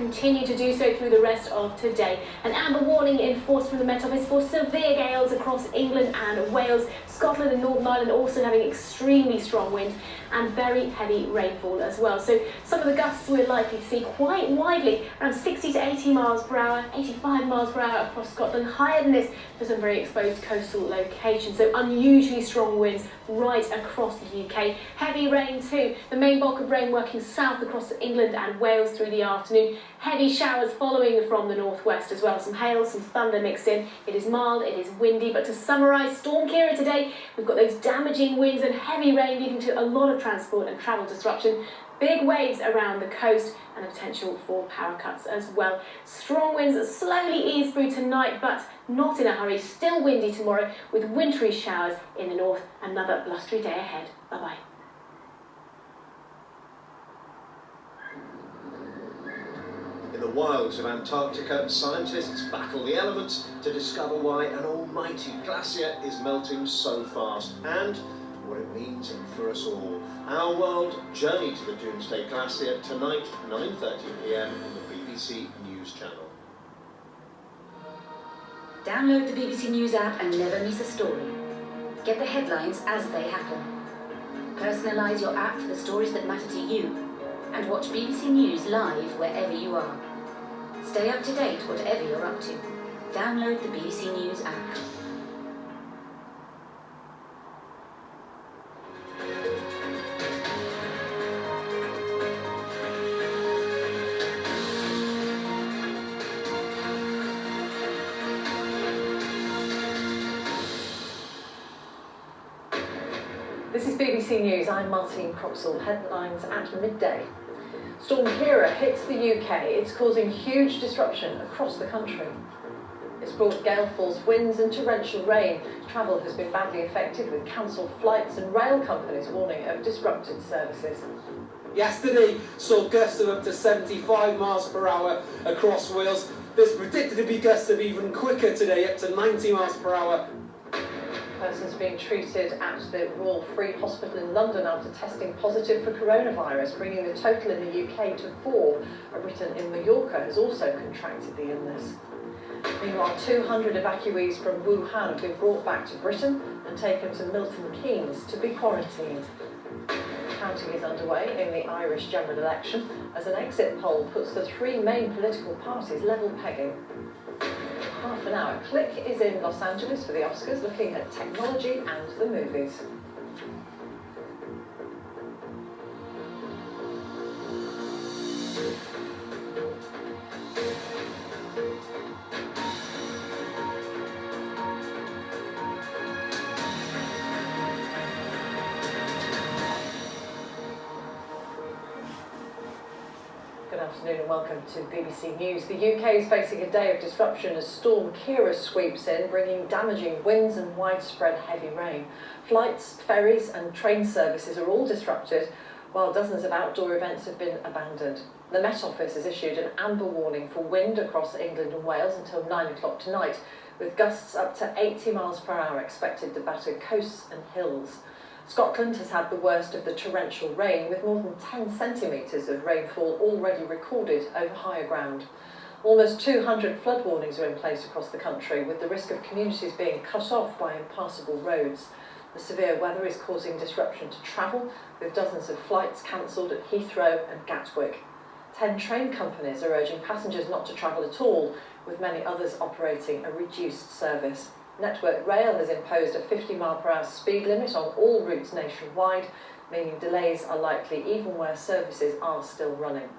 continue to do so through the rest of today. An amber warning in force from the Met Office for severe gales across England and Wales. Scotland and Northern Ireland also having extremely strong winds and very heavy rainfall as well. So some of the gusts we're likely to see quite widely, around 60 to 80 miles per hour, 85 miles per hour across Scotland, higher than this for some very exposed coastal locations. So unusually strong winds right across the UK. Heavy rain too. The main bulk of rain working south across England and Wales through the afternoon. Heavy showers following from the northwest as well. Some hail, some thunder mixed in. It is mild, it is windy, but to summarise Storm Ciara today, we've got those damaging winds and heavy rain leading to a lot of transport and travel disruption. Big waves around the coast and the potential for power cuts as well. Strong winds slowly ease through tonight, but not in a hurry. Still windy tomorrow with wintry showers in the north. Another blustery day ahead. Bye-bye. In the wilds of Antarctica, scientists battle the elements to discover why an almighty glacier is melting so fast and what it means for us all. Our world journey to the Doomsday Glacier tonight, 9:30 PM on the BBC News Channel. Download the BBC News app and never miss a story. Get the headlines as they happen. Personalise your app for the stories that matter to you. And watch BBC News live wherever you are. Stay up to date whatever you're up to. Download the BBC News app. This is BBC News, I'm Martine Cropsall. Headlines at midday. Storm Ciara hits the UK. It's causing huge disruption across the country. It's brought gale-force winds and torrential rain. Travel has been badly affected with cancelled flights and rail companies warning of disrupted services. Yesterday saw gusts of up to 75 miles per hour across Wales. There's predicted to be gusts of even quicker today, up to 90 miles per hour. Persons being treated at the Royal Free Hospital in London after testing positive for coronavirus, bringing the total in the UK to 4. A Briton in Mallorca has also contracted the illness. Meanwhile, 200 evacuees from Wuhan have been brought back to Britain and taken to Milton Keynes to be quarantined. Counting is underway in the Irish general election as an exit poll puts the three main political parties level pegging. Half an hour. Click is in Los Angeles for the Oscars, looking at technology and the movies. Good afternoon and welcome to BBC News. The UK is facing a day of disruption as Storm Ciara sweeps in, bringing damaging winds and widespread heavy rain. Flights, ferries and train services are all disrupted, while dozens of outdoor events have been abandoned. The Met Office has issued an amber warning for wind across England and Wales until 9 o'clock tonight, with gusts up to 80 miles per hour expected to batter coasts and hills. Scotland has had the worst of the torrential rain, with more than 10 centimetres of rainfall already recorded over higher ground. Almost 200 flood warnings are in place across the country, with the risk of communities being cut off by impassable roads. The severe weather is causing disruption to travel, with dozens of flights cancelled at Heathrow and Gatwick. 10 train companies are urging passengers not to travel at all, with many others operating a reduced service. Network Rail has imposed a 50 mph speed limit on all routes nationwide, meaning delays are likely even where services are still running.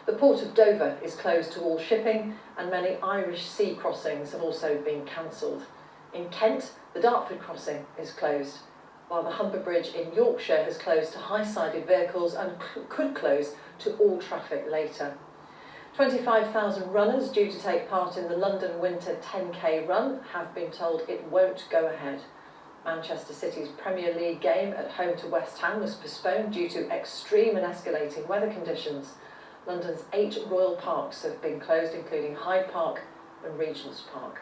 The port of Dover is closed to all shipping, and many Irish sea crossings have also been cancelled. In Kent, the Dartford crossing is closed, while the Humber Bridge in Yorkshire has closed to high-sided vehicles and could close to all traffic later. 25,000 runners due to take part in the London Winter 10K run have been told it won't go ahead. Manchester City's Premier League game at home to West Ham was postponed due to extreme and escalating weather conditions. London's 8 royal parks have been closed, including Hyde Park and Regent's Park.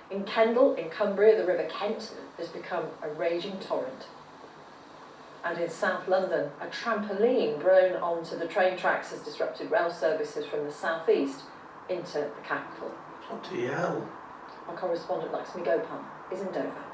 In Kendal, in Cumbria, the River Kent has become a raging torrent. And in South London, a trampoline blown onto the train tracks has disrupted rail services from the southeast into the capital. Bloody hell. Our correspondent Lakshmi Gopal is in Dover.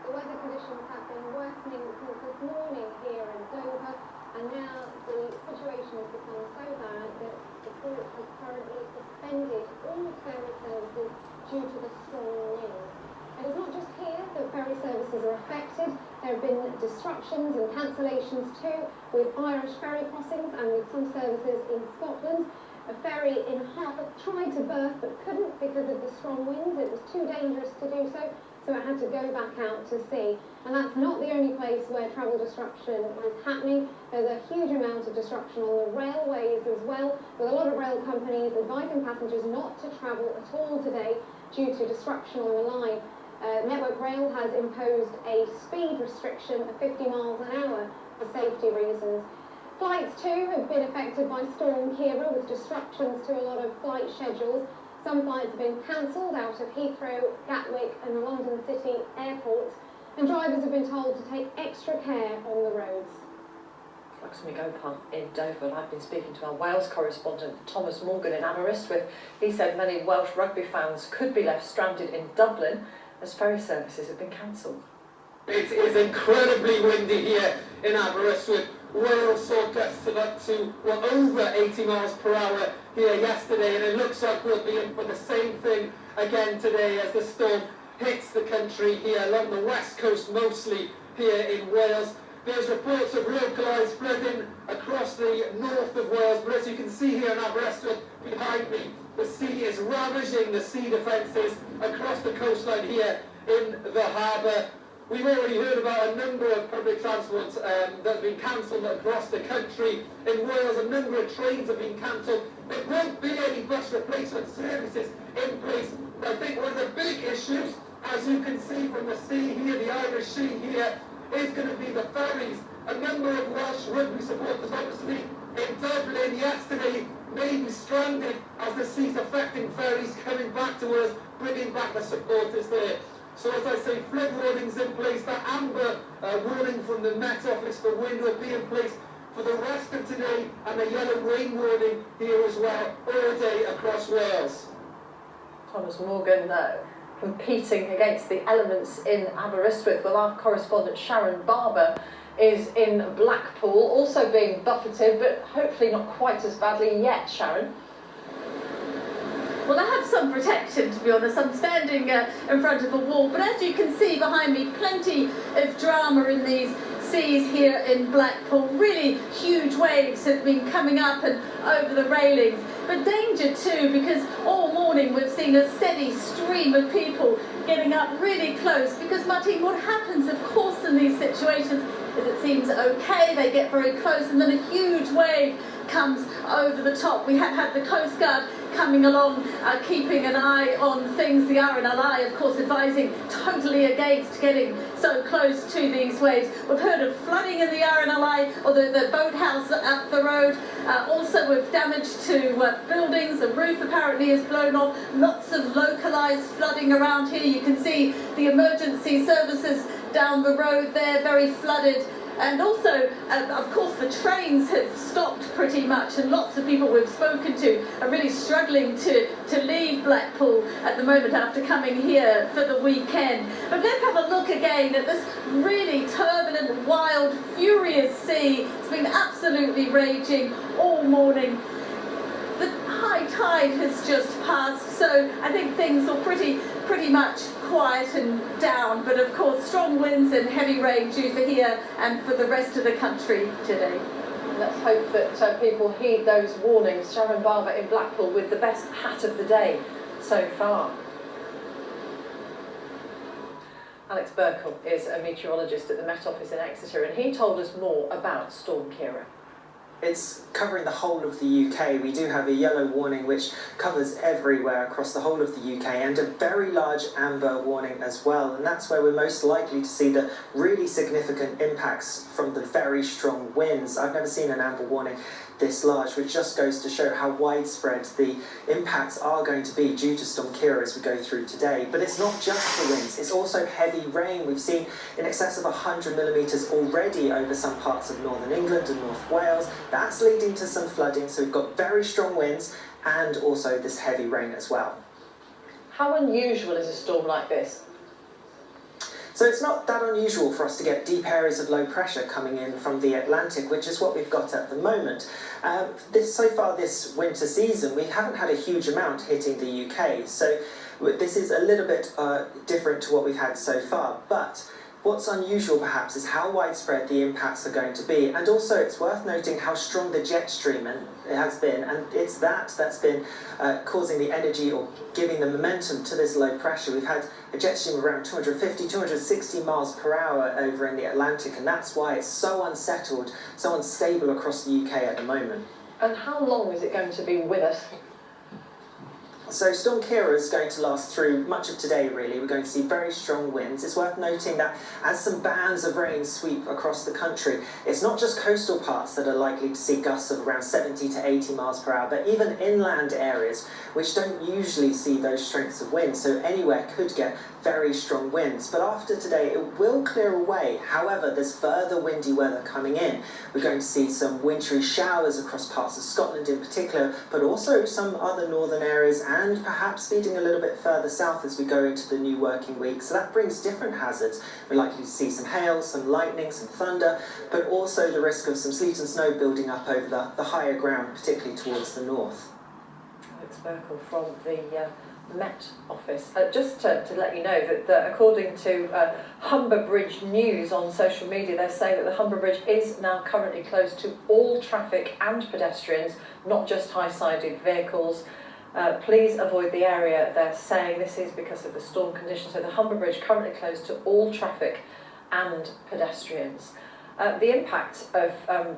The weather conditions have been worsening since this morning here in Dover, and now the situation has become so bad that the port has currently suspended all ferry services due to the strong winds. And it's not just here that ferry services are affected. There have been disruptions and cancellations too, with Irish ferry crossings and with some services in Scotland. A ferry in Harper tried to berth but couldn't because of the strong winds. It was too dangerous to do so, so it had to go back out to sea. And that's not the only place where travel disruption is happening. There's a huge amount of disruption on the railways as well, with a lot of rail companies advising passengers not to travel at all today due to disruption on the line. Network Rail has imposed a speed restriction of 50 miles an hour for safety reasons. Flights too have been affected by Storm Ciara, with disruptions to a lot of flight schedules. Some flights have been cancelled out of Heathrow, Gatwick and the London City airports, and drivers have been told to take extra care on the roads. Lakshmi Gopal in Dover. I've been speaking to our Wales correspondent Thomas Morgan in Aberystwyth. He said many Welsh rugby fans could be left stranded in Dublin as ferry services have been cancelled. It is incredibly windy here in Aberystwyth. Wales saw gusts of up to over 80 miles per hour here yesterday, and it looks like we'll be in for the same thing again today as the storm hits the country here along the west coast, mostly here in Wales. There's reports of localised flooding across the north of Wales, but as you can see here in Aberystwyth behind me, the sea is ravaging the sea defences across the coastline here in the harbour. We've already heard about a number of public transport that have been cancelled across the country. In Wales, a number of trains have been cancelled. There won't be any bus replacement services in place. I think one of the big issues, as you can see from the sea here, the Irish Sea here, is going to be the ferries. A number of Welsh rugby supporters, obviously, in Dublin yesterday, may be stranded as the sea's affecting ferries coming back to us, bringing back the supporters there. So as I say, flood warnings in place. That amber warning from the Met Office for wind will be in place for the rest of today, and a yellow rain warning here as well all day across Wales. Thomas Morgan competing against the elements in Aberystwyth. Well, our correspondent Sharon Barber is in Blackpool, also being buffeted, but hopefully not quite as badly yet, Sharon. Well, I have some protection, to be honest. I'm standing in front of a wall, but as you can see behind me, plenty of drama in these seas here in Blackpool. Really huge waves have been coming up and over the railings, but danger too, because all morning we've seen a steady stream of people getting up really close, because Martin, what happens of course in these situations is it seems okay, they get very close, and then a huge wave comes over the top. We have had the Coast Guard coming along, keeping an eye on things. The RNLI, of course, advising totally against getting so close to these waves. We've heard of flooding in the RNLI, or the boathouse up the road. Also, with damage to buildings. The roof apparently is blown off. Lots of localised flooding around here. You can see the emergency services down the road there, very flooded. And also, of course, the trains have stopped pretty much, and lots of people we've spoken to are really struggling to leave Blackpool at the moment after coming here for the weekend. But let's have a look again at this really turbulent, wild, furious sea. It's been absolutely raging all morning. The high tide has just passed, so I think things are pretty much quiet and down, but of course strong winds and heavy rain due for here and for the rest of the country today. Let's hope that people heed those warnings. Sharon Barber in Blackpool with the best hat of the day so far. Alex Burkle is a meteorologist at the Met Office in Exeter, and he told us more about Storm Ciara. It's covering the whole of the UK. We do have a yellow warning which covers everywhere across the whole of the UK, and a very large amber warning as well, and that's where we're most likely to see the really significant impacts from the very strong winds. I've never seen an amber warning this large, which just goes to show how widespread the impacts are going to be due to Storm Ciara as we go through today. But it's not just the winds, it's also heavy rain. We've seen in excess of 100 millimetres already over some parts of northern England and North Wales. That's leading to some flooding, so we've got very strong winds and also this heavy rain as well. How unusual is a storm like this? So it's not that unusual for us to get deep areas of low pressure coming in from the Atlantic, which is what we've got at the moment. So far this winter season, we haven't had a huge amount hitting the UK, so this is a little bit different to what we've had so far. But what's unusual perhaps is how widespread the impacts are going to be, and also it's worth noting how strong the jet stream has been, and it's that's been causing the energy or giving the momentum to this low pressure. We've had a jet stream of around 250, 260 miles per hour over in the Atlantic, and that's why it's so unsettled, so unstable across the UK at the moment. And how long is it going to be with us? So Storm Ciara is going to last through much of today, really. We're going to see very strong winds. It's worth noting that as some bands of rain sweep across the country, it's not just coastal parts that are likely to see gusts of around 70 to 80 miles per hour, but even inland areas, which don't usually see those strengths of wind. So anywhere could get very strong winds. But after today, it will clear away. However, there's further windy weather coming in. We're going to see some wintry showers across parts of Scotland in particular, but also some other northern areas, and perhaps speeding a little bit further south as we go into the new working week. So that brings different hazards. We're likely to see some hail, some lightning, some thunder, but also the risk of some sleet and snow building up over the higher ground, particularly towards the north. Alex Burkle from the Met Office. Just to let you know that according to Humber Bridge News on social media, they're saying that the Humber Bridge is now currently closed to all traffic and pedestrians, not just high-sided vehicles. Please avoid the area. They're saying this is because of the storm conditions. So the Humber Bridge currently closed to all traffic and pedestrians. The impact of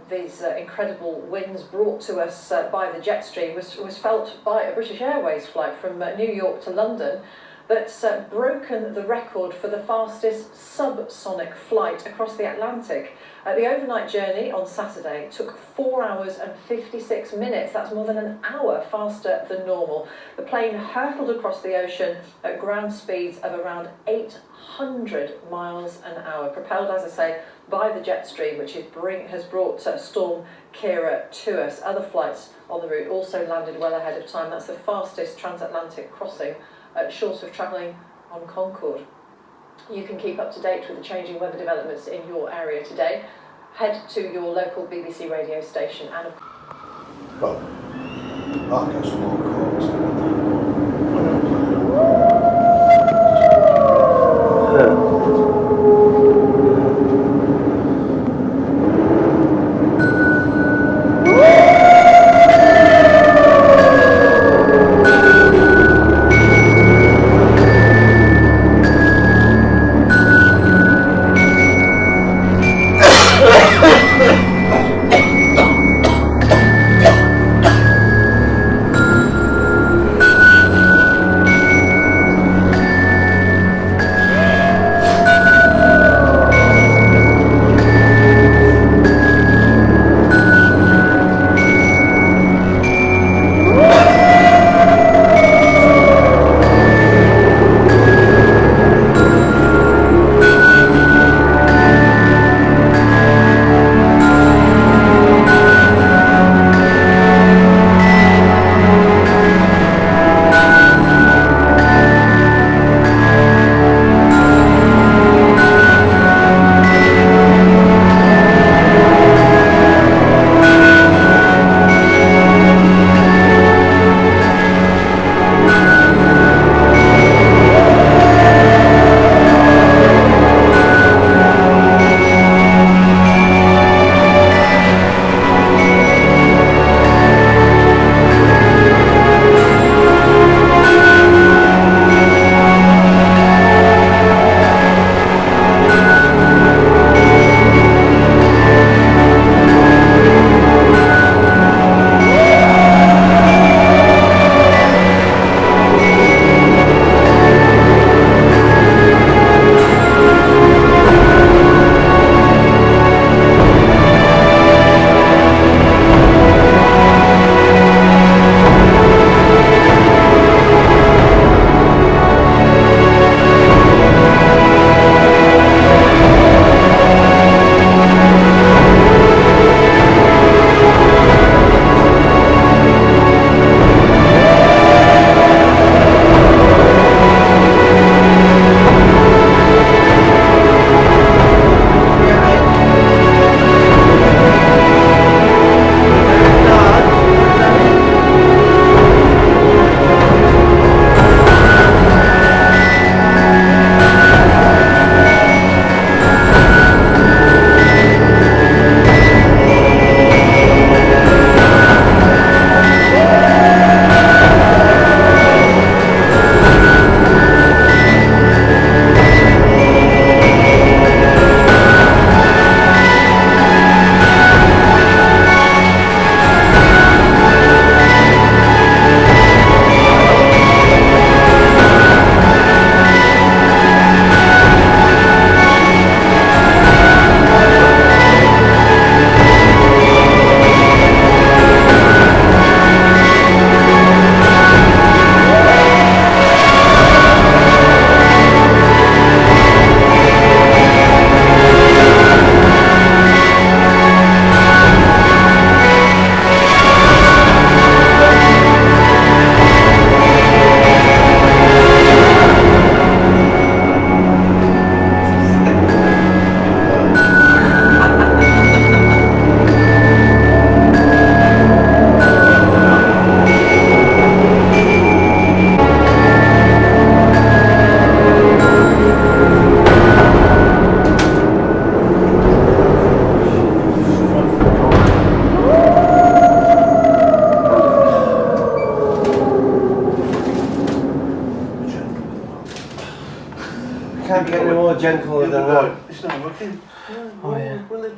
these incredible winds brought to us by the jet stream was felt by a British Airways flight from New York to London that's broken the record for the fastest subsonic flight across the Atlantic. The overnight journey on Saturday took 4 hours and 56 minutes. That's more than an hour faster than normal. The plane hurtled across the ocean at ground speeds of around 800 miles an hour, propelled, as I say, by the jet stream, which has brought Storm Ciara to us. Other flights on the route also landed well ahead of time. That's the fastest transatlantic crossing, short of travelling on Concorde. You can keep up to date with the changing weather developments in your area today. Head to your local BBC radio station and... Well, I'll get some more calls. can't get any more gentler than that. It's not working. Oh, yeah. Will it?